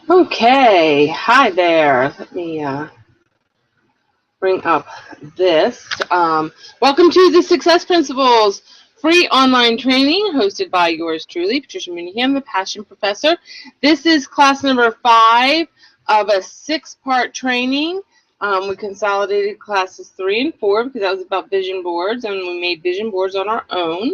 Okay, hi there. Let me bring up this. Welcome to the Success Principles free online training hosted by yours truly, Patricia Mooneyham, the Passion Professor. This is class number 5 of a 6-part training. We consolidated classes 3 and 4 because that was about vision boards, and we made vision boards on our own.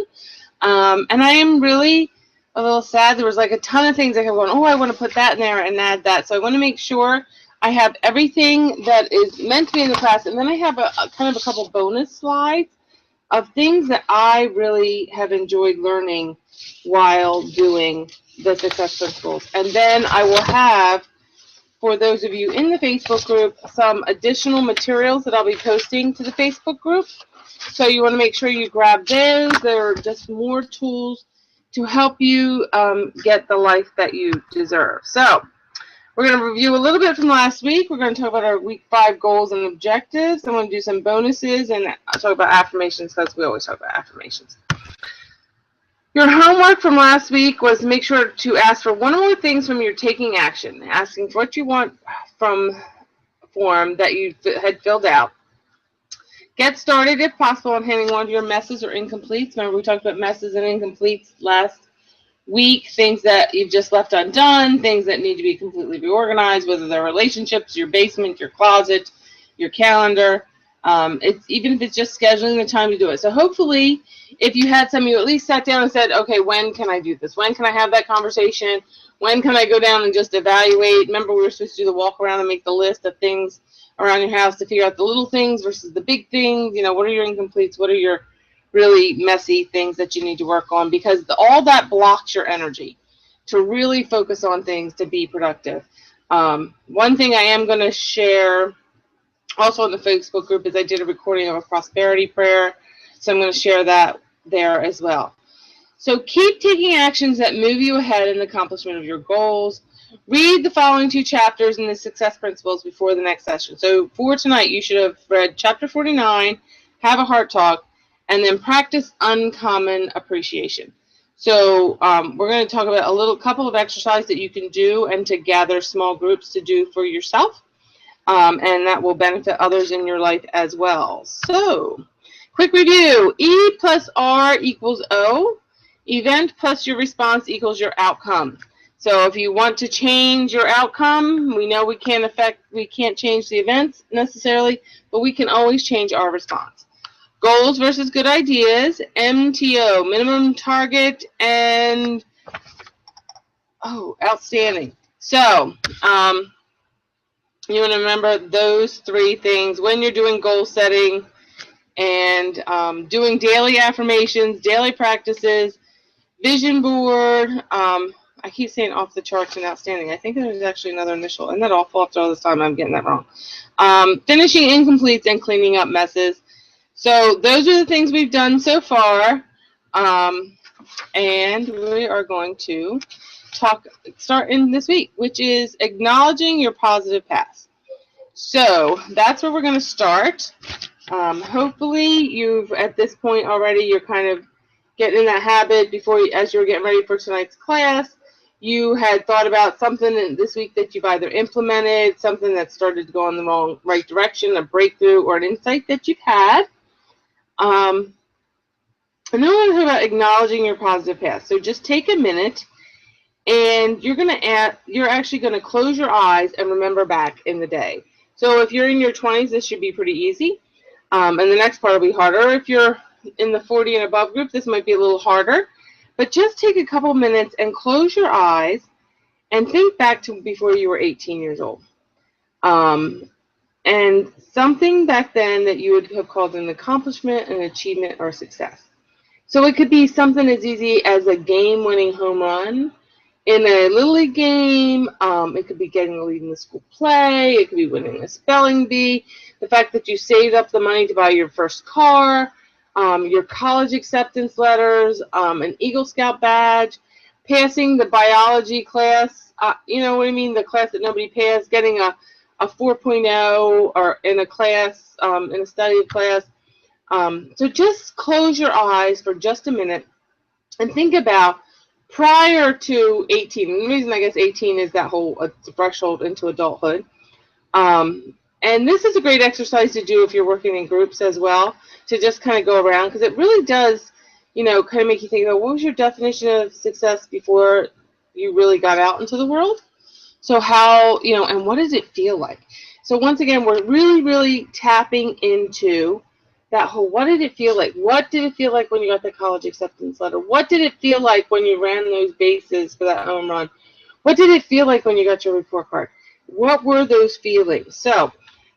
And I am really a little sad. There was like a ton of things I kept going, oh, I want to put that in there and add that. So I want to make sure I have everything that is meant to be in the class. And then I have a kind of a couple bonus slides of things that I really have enjoyed learning while doing the Success Principles. And then I will have, for those of you in the Facebook group, some additional materials that I'll be posting to the Facebook group. So you want to make sure you grab those. They're just more tools to help you get the life that you deserve. So we're going to review a little bit from last week. We're going to talk about our week 5 goals and objectives. I'm going to do some bonuses and talk about affirmations because we always talk about affirmations. Your homework from last week was make sure to ask for one or more things from your taking action, asking for what you want from a form that you had filled out. Get started, if possible, on handling one of your messes or incompletes. Remember, we talked about messes and incompletes last week, things that you've just left undone, things that need to be completely reorganized, whether they're relationships, your basement, your closet, your calendar. Even if it's just scheduling the time to do it. So hopefully, if you had some, you at least sat down and said, okay, when can I do this? When can I have that conversation? When can I go down and just evaluate? Remember, we were supposed to do the walk around and make the list of things around your house to figure out the little things versus the big things. You know, what are your incompletes? What are your really messy things that you need to work on? Because all that blocks your energy to really focus on things to be productive. One thing I am going to share also in the Facebook group is I did a recording of a prosperity prayer. So I'm going to share that there as well. So keep taking actions that move you ahead in the accomplishment of your goals. Read the following 2 chapters in the Success Principles before the next session. So for tonight, you should have read chapter 49, have a heart talk, and then practice uncommon appreciation. So we're going to talk about a couple of exercises that you can do and to gather small groups to do for yourself. And that will benefit others in your life as well. So quick review. E plus R equals O. Event plus your response equals your outcome. So if you want to change your outcome, we know we can't change the events necessarily, but we can always change our response. Goals versus good ideas, MTO, minimum target, and outstanding. So you want to remember those 3 things when you're doing goal setting and doing daily affirmations, daily practices, vision board. I keep saying off the charts and outstanding. I think there's actually another initial. Isn't that awful after all this time? I'm getting that wrong. Finishing incompletes and cleaning up messes. So those are the things we've done so far. And we are going to start in this week, which is acknowledging your positive past. So that's where we're going to start. Hopefully you've, at this point already, you're kind of getting in that habit as you were getting ready for tonight's class. You had thought about something this week that you've either implemented, something that started to go in the right direction, a breakthrough, or an insight that you've had. And then we're going to talk about acknowledging your positive past. So just take a minute, and you're actually going to close your eyes and remember back in the day. So if you're in your 20s, this should be pretty easy. And the next part will be harder. If you're in the 40 and above group, this might be a little harder. But just take a couple minutes and close your eyes and think back to before you were 18 years old. And something back then that you would have called an accomplishment, an achievement, or success. So it could be something as easy as a game-winning home run in a Little League game. It could be getting a lead in the school play. It could be winning a spelling bee. The fact that you saved up the money to buy your first car, your college acceptance letters, an Eagle Scout badge, passing the biology class, you know what I mean, the class that nobody passed, getting a 4.0 or in a class, in a study class. So just close your eyes for just a minute and think about prior to 18. The reason I guess 18 is that whole threshold into adulthood. And this is a great exercise to do if you're working in groups as well, to just kind of go around, because it really does, you know, kind of make you think about what was your definition of success before you really got out into the world. So how, you know, and what does it feel like? So once again, we're really, really tapping into that whole, what did it feel like? What did it feel like when you got the college acceptance letter? What did it feel like when you ran those bases for that home run? What did it feel like when you got your report card? What were those feelings? So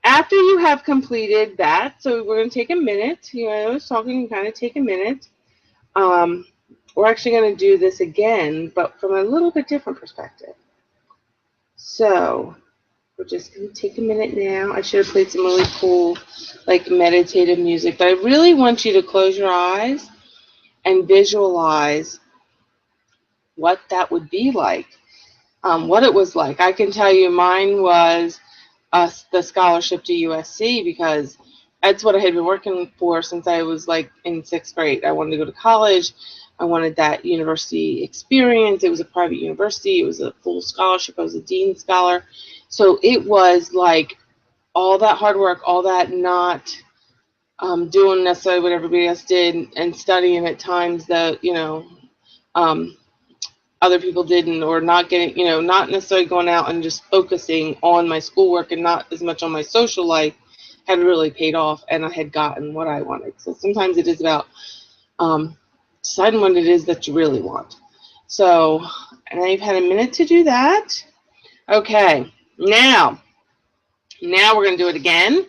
after you have completed that, so we're going to take a minute. You know, I was talking, kind of take a minute. We're actually going to do this again, but from a little bit different perspective. So we're just going to take a minute now. I should have played some really cool, like, meditative music, but I really want you to close your eyes and visualize what that would be like, what it was like. I can tell you mine was the scholarship to USC, because that's what I had been working for since I was like in 6th grade. I wanted to go to college. I wanted that university experience. It was a private university. It was a full scholarship. I was a dean scholar. So it was like all that hard work, all that not doing necessarily what everybody else did, and studying at times that, you know, other people didn't, or not getting, you know, not necessarily going out and just focusing on my schoolwork and not as much on my social life, had really paid off, and I had gotten what I wanted. So sometimes it is about deciding what it is that you really want. So, and I've had a minute to do that. Okay, now we're going to do it again.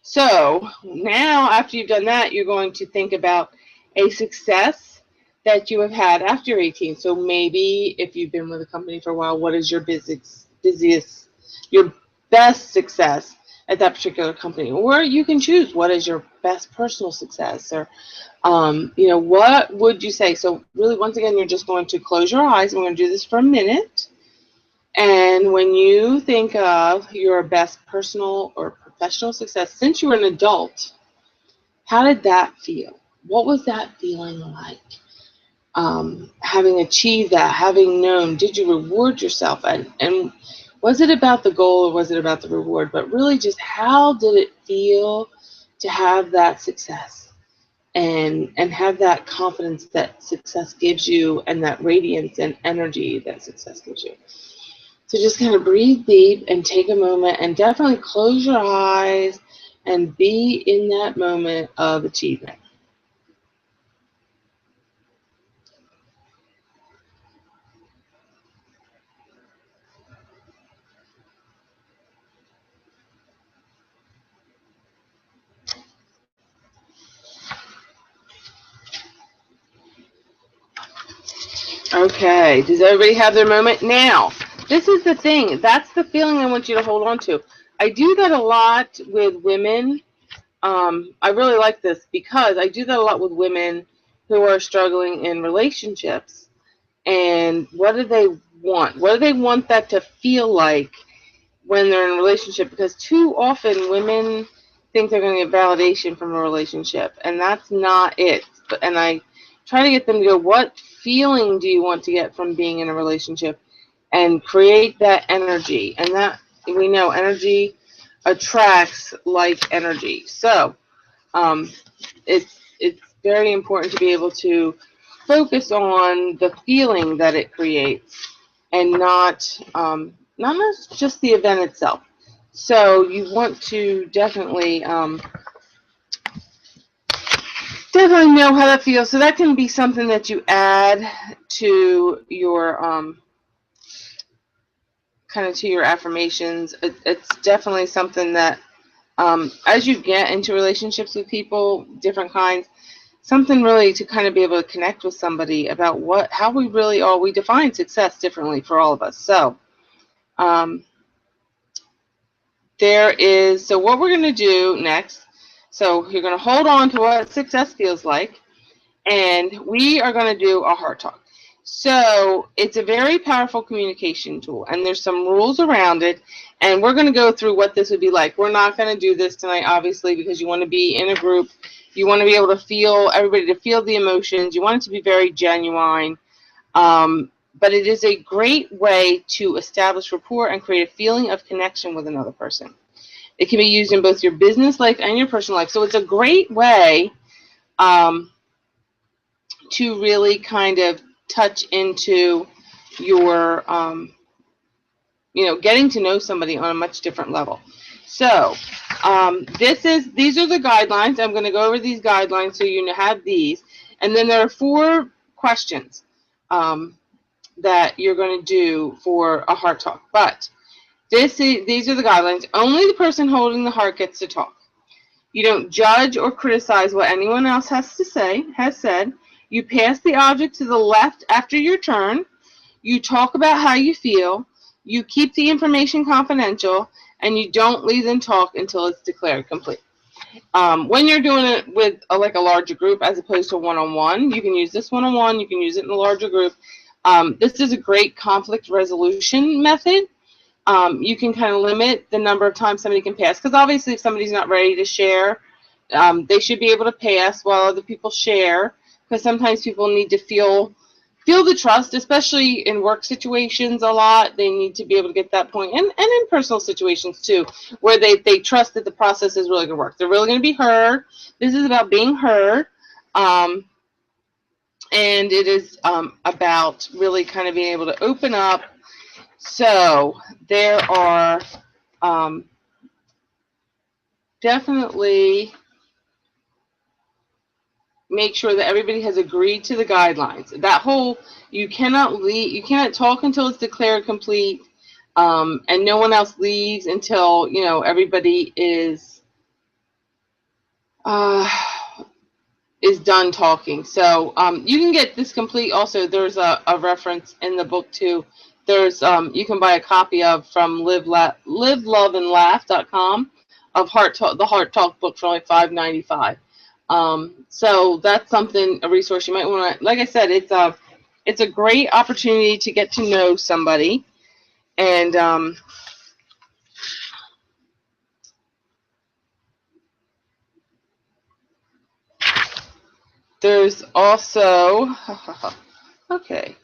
So now after you've done that, you're going to think about a success that you have had after you're 18. So maybe if you've been with a company for a while, what is your your best success at that particular company? Or you can choose what is your best personal success, or you know, what would you say? So really, once again, you're just going to close your eyes. We're going to do this for a minute. And when you think of your best personal or professional success since you were an adult, how did that feel? What was that feeling like? Having achieved that, having known, did you reward yourself? And was it about the goal or was it about the reward? But really, just how did it feel to have that success and have that confidence that success gives you, and that radiance and energy that success gives you? So just kind of breathe deep and take a moment, and definitely close your eyes and be in that moment of achievement. Okay, does everybody have their moment? Now, this is the thing. That's the feeling I want you to hold on to. I do that a lot with women. I really like this because I do that a lot with women who are struggling in relationships. And what do they want? What do they want that to feel like when they're in a relationship? Because too often women think they're going to get validation from a relationship, and that's not it. And I try to get them to go, what feeling do you want to get from being in a relationship, and create that energy. And that, we know energy attracts like energy. So it's very important to be able to focus on the feeling that it creates, and not just the event itself. So you want to definitely definitely know how that feels. So that can be something that you add to your kind of to your affirmations. It's definitely something that as you get into relationships with people, different kinds, something really to kind of be able to connect with somebody about how we really are. We define success differently for all of us. So so what we're going to do next, so you're going to hold on to what success feels like, and we are going to do a heart talk. So it's a very powerful communication tool, and there's some rules around it, and we're going to go through what this would be like. We're not going to do this tonight, obviously, because you want to be in a group. You want to be able to feel everybody, to feel the emotions. You want it to be very genuine. But it is a great way to establish rapport and create a feeling of connection with another person. It can be used in both your business life and your personal life. So it's a great way to really kind of touch into your, getting to know somebody on a much different level. So these are the guidelines. I'm going to go over these guidelines so you have these. And then there are 4 questions that you're going to do for a heart talk. But these are the guidelines. Only the person holding the heart gets to talk. You don't judge or criticize what anyone else has said. You pass the object to the left after your turn. You talk about how you feel. You keep the information confidential, and you don't leave them talk until it's declared complete. When you're doing it with a larger group as opposed to one-on-one, you can use this one-on-one. You can use it in a larger group. This is a great conflict resolution method. You can kind of limit the number of times somebody can pass, because obviously if somebody's not ready to share, they should be able to pass while other people share, because sometimes people need to feel the trust, especially in work situations a lot. They need to be able to get that point, and in personal situations too, where they trust that the process is really going to work. They're really going to be heard. This is about being heard, and it is about really kind of being able to open up. So there are definitely make sure that everybody has agreed to the guidelines. That whole, you cannot talk until it's declared complete, and no one else leaves until everybody is done talking. So you can get this complete. Also, there's a reference in the book too. There's you can buy a copy of from liveloveandlaugh.com of the Heart Talk book for only $5.95. So that's something, a resource you might want to. Like I said, it's a great opportunity to get to know somebody, and there's also okay.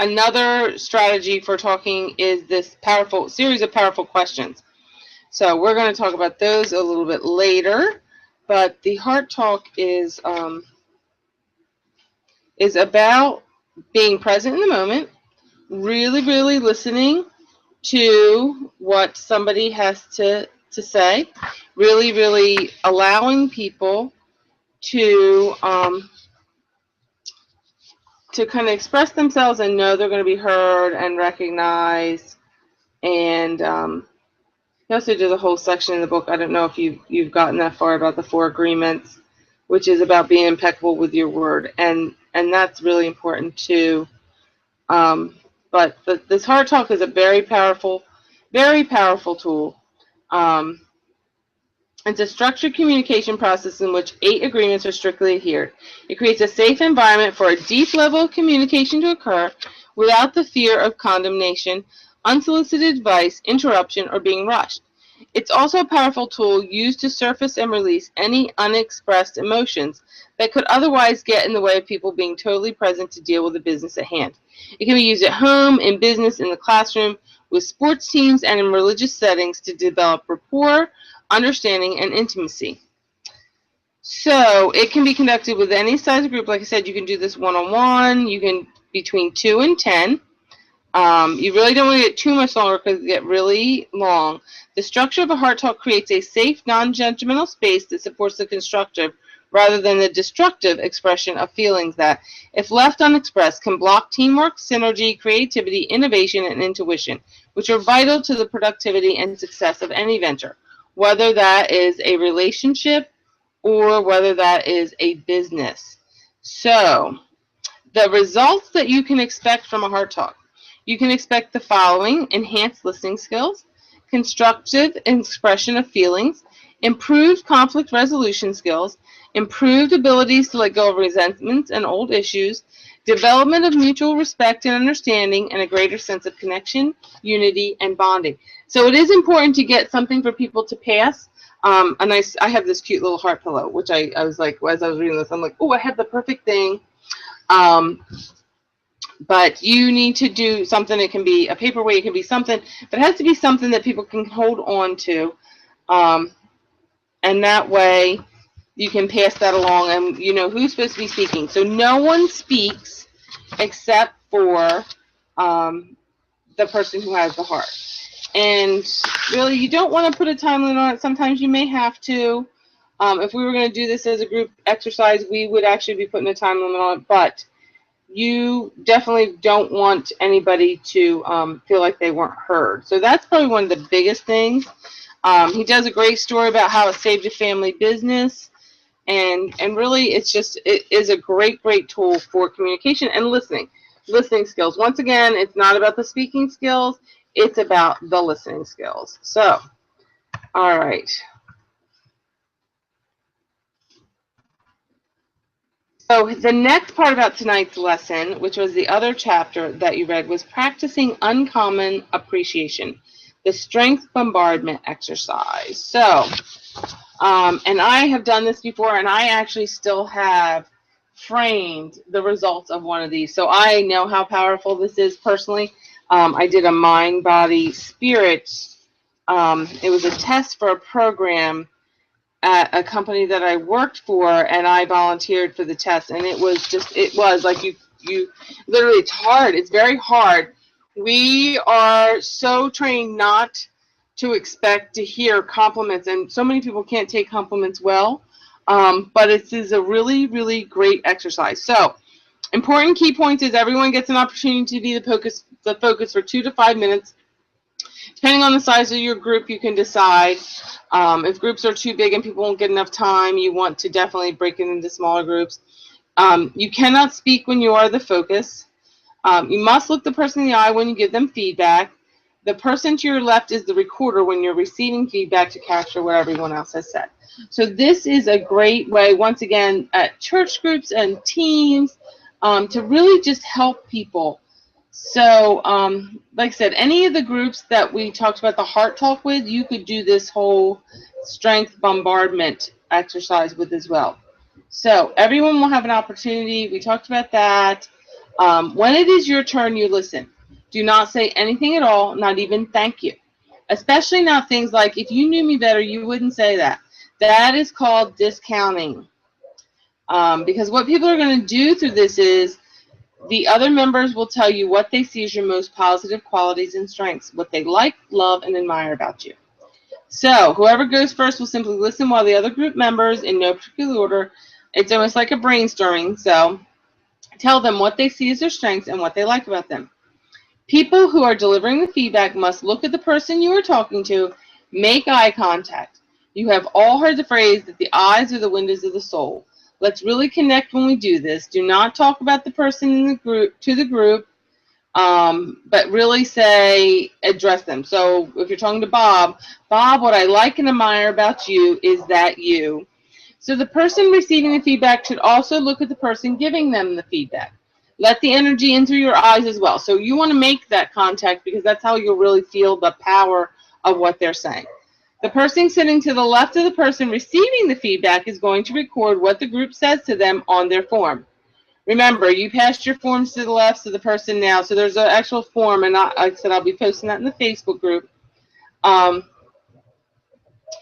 Another strategy for talking is this series of powerful questions. So we're going to talk about those a little bit later, but the Heart Talk is about being present in the moment, really, really listening to what somebody has to say, really, really allowing people to kind of express themselves and know they're going to be heard and recognized. And he also does a whole section in the book. I don't know if you've gotten that far, about the 4 agreements, which is about being impeccable with your word, and that's really important too. But this Heart Talk is a very powerful tool. It's a structured communication process in which 8 agreements are strictly adhered. It creates a safe environment for a deep level of communication to occur without the fear of condemnation, unsolicited advice, interruption, or being rushed. It's also a powerful tool used to surface and release any unexpressed emotions that could otherwise get in the way of people being totally present to deal with the business at hand. It can be used at home, in business, in the classroom, with sports teams, and in religious settings to develop rapport, understanding, and intimacy. So it can be conducted with any size group. Like I said, you can do this one-on-one. You can between 2 and 10. You really don't want to get too much longer because it get really long. The structure of a Heart Talk creates a safe, non-judgmental space that supports the constructive rather than the destructive expression of feelings that, if left unexpressed, can block teamwork, synergy, creativity, innovation, and intuition, which are vital to the productivity and success of any venture, whether that is a relationship or whether that is a business. So, the results that you can expect from a Heart Talk. You can expect the following: enhanced listening skills, constructive expression of feelings, improved conflict resolution skills, improved abilities to let go of resentments and old issues, development of mutual respect and understanding, and a greater sense of connection, unity, and bonding. So it is important to get something for people to pass. I have this cute little heart pillow, which I was like, as I was reading this, I'm like, oh, I have the perfect thing. But you need to do something. It can be a paperweight, it can be something, but it has to be something that people can hold on to. And that way you can pass that along, and you know who's supposed to be speaking. So no one speaks except for the person who has the heart. And really, you don't want to put a time limit on it. Sometimes you may have to. If we were going to do this as a group exercise, we would actually be putting a time limit on it. But you definitely don't want anybody to feel like they weren't heard. So that's probably one of the biggest things. He does a great story about how it saved a family business. And really, it is a great tool for communication and listening skills. Once again, it's not about the speaking skills, it's about the listening skills. So, all right. So the next part about tonight's lesson, which was the other chapter that you read, was practicing uncommon appreciation, the strength bombardment exercise. So, and I have done this before, and I actually still have framed the results of one of these. So I know how powerful this is personally. I did a mind, body, spirit. It was a test for a program at a company that I worked for, and I volunteered for the test. And it was like you literally, it's hard. It's very hard. We are so trained not to expect to hear compliments, and so many people can't take compliments well. But it is a really great exercise. So, important key points is everyone gets an opportunity to be the focus for 2 to 5 minutes. Depending on the size of your group, you can decide. If groups are too big and people won't get enough time, you want to definitely break it into smaller groups. You cannot speak when you are the focus. You must look the person in the eye when you give them feedback. The person to your left is the recorder when you're receiving feedback to capture what everyone else has said. So this is a great way, once again, at church groups and teams, to really just help people. So, like I said, any of the groups that we talked about the heart talk with, you could do this whole strength bombardment exercise with as well. So everyone will have an opportunity. We talked about that. When it is your turn, you listen. Do not say anything at all, not even thank you. Especially not things like, if you knew me better, you wouldn't say that. That is called discounting. Because what people are going to do through this is, the other members will tell you what they see as your most positive qualities and strengths, what they like, love, and admire about you. So whoever goes first will simply listen while the other group members, in no particular order, it's almost like a brainstorming, so tell them what they see as their strengths and what they like about them. People who are delivering the feedback must look at the person you are talking to, make eye contact. You have all heard the phrase that the eyes are the windows of the soul. Let's really connect when we do this. Do not talk about the person in the group to the group, but really address them. So if you're talking to Bob, what I like and admire about you is that you. So the person receiving the feedback should also look at the person giving them the feedback. Let the energy in through your eyes as well. So you want to make that contact, because that's how you'll really feel the power of what they're saying. The person sitting to the left of the person receiving the feedback is going to record what the group says to them on their form. Remember, you passed your forms to the left of the person now, so there's an actual form, and like I said, I'll be posting that in the Facebook group.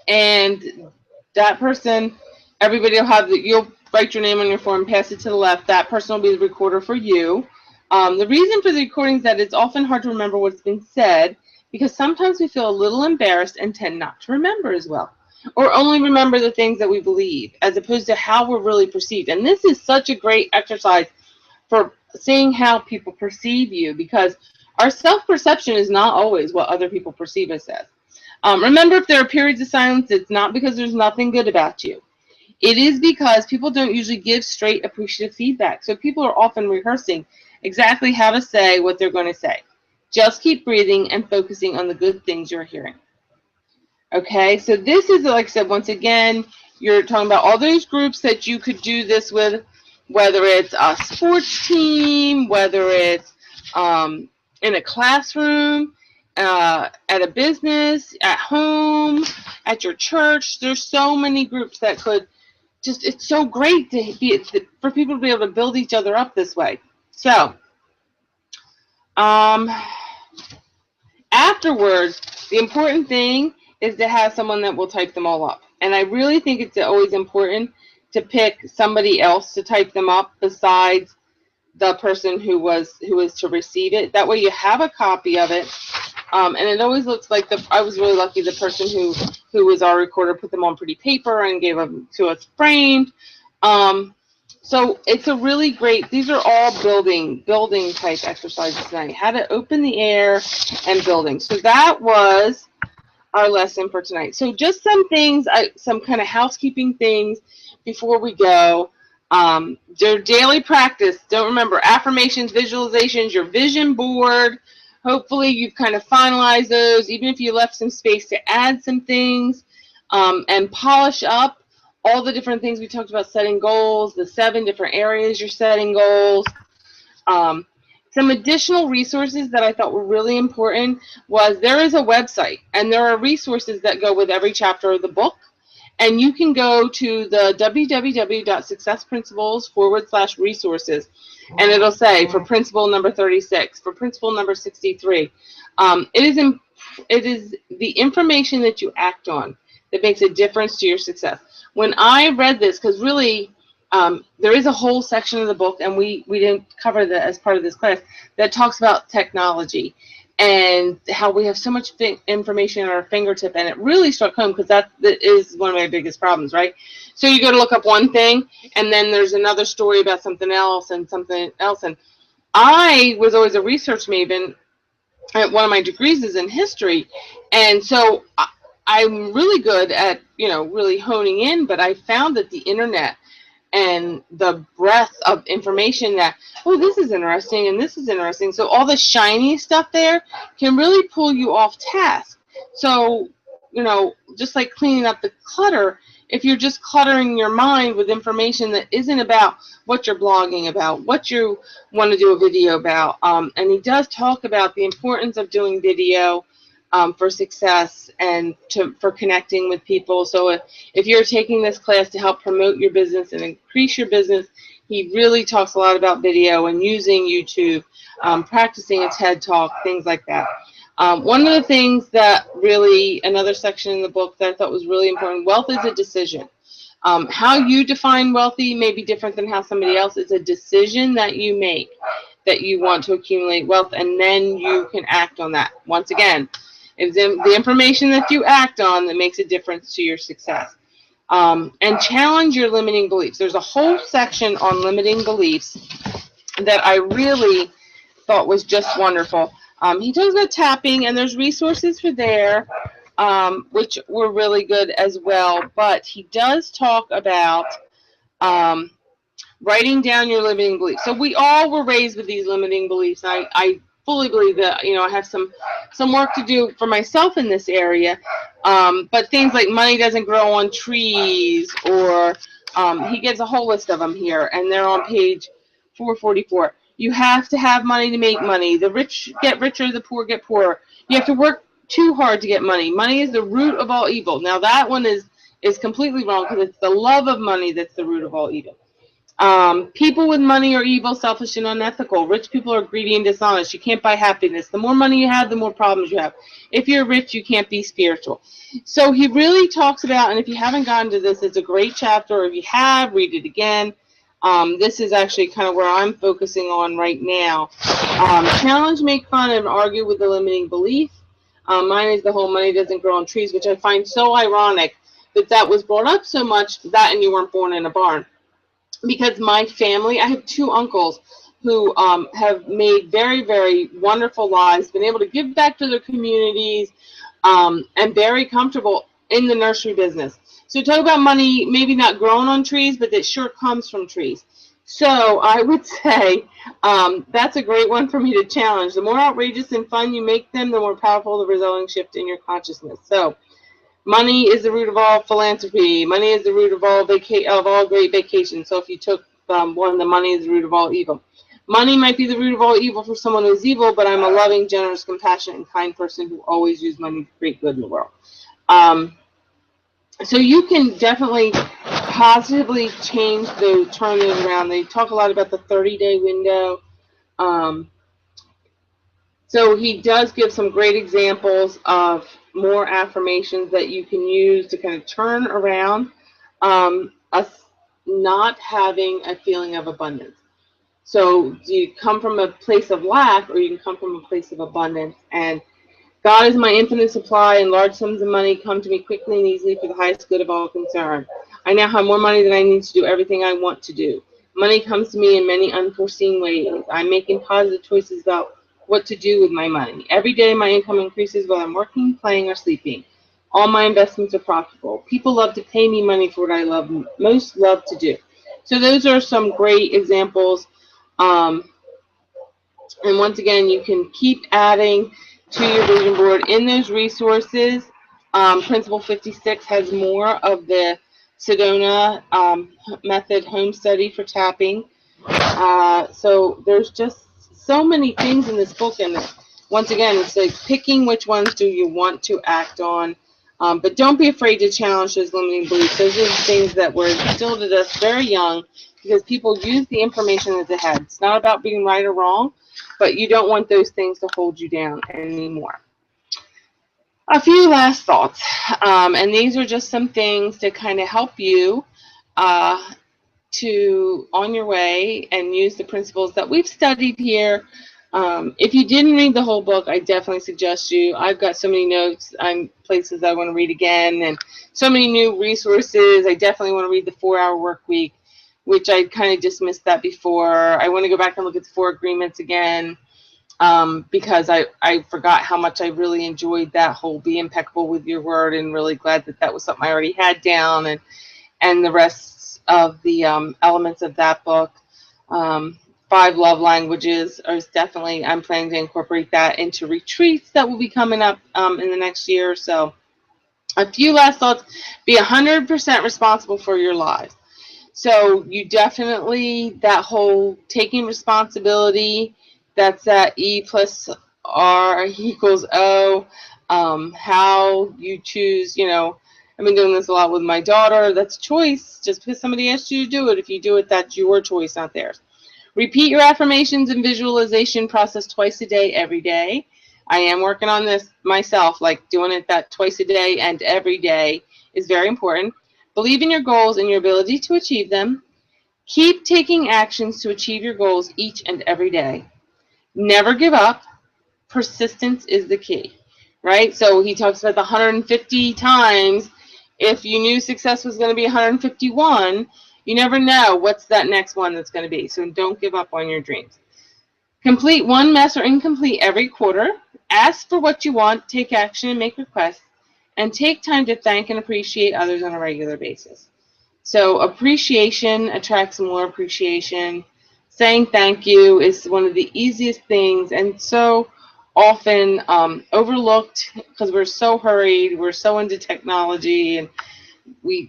And that person, everybody will have you'll write your name on your form, pass it to the left. That person will be the recorder for you. The reason for the recording is that it's often hard to remember what's been said, because sometimes we feel a little embarrassed and tend not to remember as well, or only remember the things that we believe, as opposed to how we're really perceived. And this is such a great exercise for seeing how people perceive you, because our self-perception is not always what other people perceive us as. Remember, if there are periods of silence, it's not because there's nothing good about you. It is because people don't usually give straight appreciative feedback. So people are often rehearsing exactly how to say what they're going to say. Just keep breathing and focusing on the good things you're hearing. Okay, so this is, like I said, once again, you're talking about all those groups that you could do this with, whether it's a sports team, whether it's in a classroom, at a business, at home, at your church. There's so many groups that could it's so great for people to be able to build each other up this way. So, afterwards, the important thing is to have someone that will type them all up. And I really think it's always important to pick somebody else to type them up besides the person who was to receive it. That way you have a copy of it. And it always looks like I was really lucky. The person who was our recorder put them on pretty paper and gave them to us framed. So it's a really great. These are all building type exercises tonight. How to open the air and building. So that was our lesson for tonight. So just some things, some kind of housekeeping things before we go. Their daily practice. Don't remember affirmations, visualizations, your vision board. Hopefully you've kind of finalized those, even if you left some space to add some things, and polish up all the different things we talked about, setting goals, the 7 different areas you're setting goals. Some additional resources that I thought were really important was there is a website, and there are resources that go with every chapter of the book. And you can go to the www.successprinciples/resources, and it'll say for principle number 36, for principle number 63. It is the information that you act on that makes a difference to your success. When I read this, because really there is a whole section of the book, and we didn't cover that as part of this class, that talks about technology and how we have so much information at our fingertip, and it really struck home because that is one of my biggest problems, right? So you go to look up one thing, and then there's another story about something else and something else. And I was always a research maven. One of my degrees is in history, and so I'm really good at really honing in. But I found that the internet and the breadth of information that, oh, this is interesting and this is interesting. So all the shiny stuff there can really pull you off task. So, just like cleaning up the clutter, if you're just cluttering your mind with information that isn't about what you're blogging about, what you want to do a video about, and he does talk about the importance of doing video for success and for connecting with people. So if you're taking this class to help promote your business and increase your business, he really talks a lot about video and using YouTube, practicing a TED Talk, things like that. One of the things that really, another section in the book that I thought was really important, wealth is a decision. How you define wealthy may be different than how somebody else. It's a decision that you make that you want to accumulate wealth, and then you can act on that. Once again, it's the information that you act on that makes a difference to your success. And challenge your limiting beliefs. There's a whole section on limiting beliefs that I really thought was just wonderful. He talks about tapping, and there's resources for there, which were really good as well. But he does talk about writing down your limiting beliefs. So we all were raised with these limiting beliefs. I fully believe that I have some work to do for myself in this area, but things like money doesn't grow on trees, or he gives a whole list of them here, and they're on page 444. You have to have money to make money. The rich get richer, the poor get poorer. You have to work too hard to get money. Money is the root of all evil. Now that one is completely wrong, because it's the love of money that's the root of all evil. People with money are evil, selfish, and unethical. Rich people are greedy and dishonest. You can't buy happiness. The more money you have, the more problems you have. If you're rich, you can't be spiritual. So he really talks about, and if you haven't gotten to this, it's a great chapter. If you have, read it again. This is actually kind of where I'm focusing on right now. Challenge, make fun, and argue with the limiting belief. Mine is the whole money doesn't grow on trees, which I find so ironic that was brought up so much, that and you weren't born in a barn. Because my family, I have 2 uncles who have made very, very wonderful lives, been able to give back to their communities, and very comfortable in the nursery business. So talk about money maybe not growing on trees, but that sure comes from trees. So I would say that's a great one for me to challenge. The more outrageous and fun you make them, the more powerful the resulting shift in your consciousness. So money is the root of all philanthropy. Money is the root of all great vacations. So if you took one, the money is the root of all evil. Money might be the root of all evil for someone who's evil, but I'm a loving, generous, compassionate, and kind person who always use money to create good in the world. So you can definitely positively change those, turn those around. They talk a lot about the 30-day window. So he does give some great examples of more affirmations that you can use to kind of turn around us not having a feeling of abundance. So you come from a place of lack, or you can come from a place of abundance. And God is my infinite supply, and large sums of money come to me quickly and easily for the highest good of all concerned. I now have more money than I need to do everything I want to do. Money comes to me in many unforeseen ways. I'm making positive choices about what to do with my money. Every day my income increases whether I'm working, playing, or sleeping. All my investments are profitable. People love to pay me money for what I most love to do. So those are some great examples. And once again, you can keep adding to your vision board in those resources. Principle 56 has more of the Sedona method home study for tapping. So there's just so many things in this book, and once again, it's like picking which ones do you want to act on. But don't be afraid to challenge those limiting beliefs. Those are the things that were instilled at us very young, because people use the information that they had. It's not about being right or wrong, but you don't want those things to hold you down anymore. A few last thoughts, and these are just some things to kind of help you to on your way and use the principles that we've studied here. If you didn't read the whole book, I definitely suggest you. I've got so many notes on places I want to read again, and so many new resources. I definitely want to read the 4-Hour Work Week, which I kind of dismissed that before. I want to go back and look at the 4 Agreements again, because I forgot how much I really enjoyed that whole be impeccable with your word, and really glad that that was something I already had down, and the rest of the elements of that book. 5 love languages is definitely, I'm planning to incorporate that into retreats that will be coming up in the next year or so. A few last thoughts: be 100% responsible for your lives. So you definitely, that whole taking responsibility, that's that E plus R equals O. How you choose, I've been doing this a lot with my daughter. That's a choice. Just because somebody asked you to do it, if you do it, that's your choice, not theirs. Repeat your affirmations and visualization process twice a day, every day. I am working on this myself, like doing it that twice a day and every day is very important. Believe in your goals and your ability to achieve them. Keep taking actions to achieve your goals each and every day. Never give up. Persistence is the key, right? So he talks about the 150 times. If you knew success was going to be 151, you never know what's that next one that's going to be. So don't give up on your dreams. Complete one mess or incomplete every quarter. Ask for what you want, take action, and make requests. And take time to thank and appreciate others on a regular basis. So appreciation attracts more appreciation. Saying thank you is one of the easiest things, and so often overlooked because we're so hurried, we're so into technology, and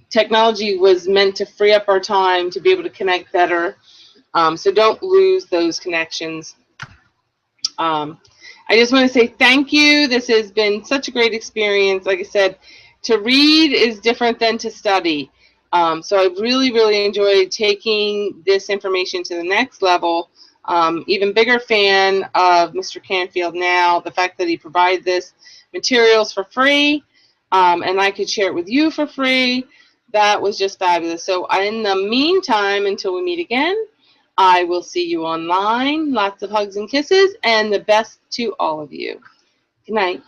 technology was meant to free up our time to be able to connect better. So don't lose those connections. I just want to say thank you. This has been such a great experience. Like I said, to read is different than to study. So I really, really enjoyed taking this information to the next level. Even bigger fan of Mr. Canfield now. The fact that he provided this materials for free, and I could share it with you for free, that was just fabulous. So in the meantime, until we meet again, I will see you online. Lots of hugs and kisses, and the best to all of you. Good night.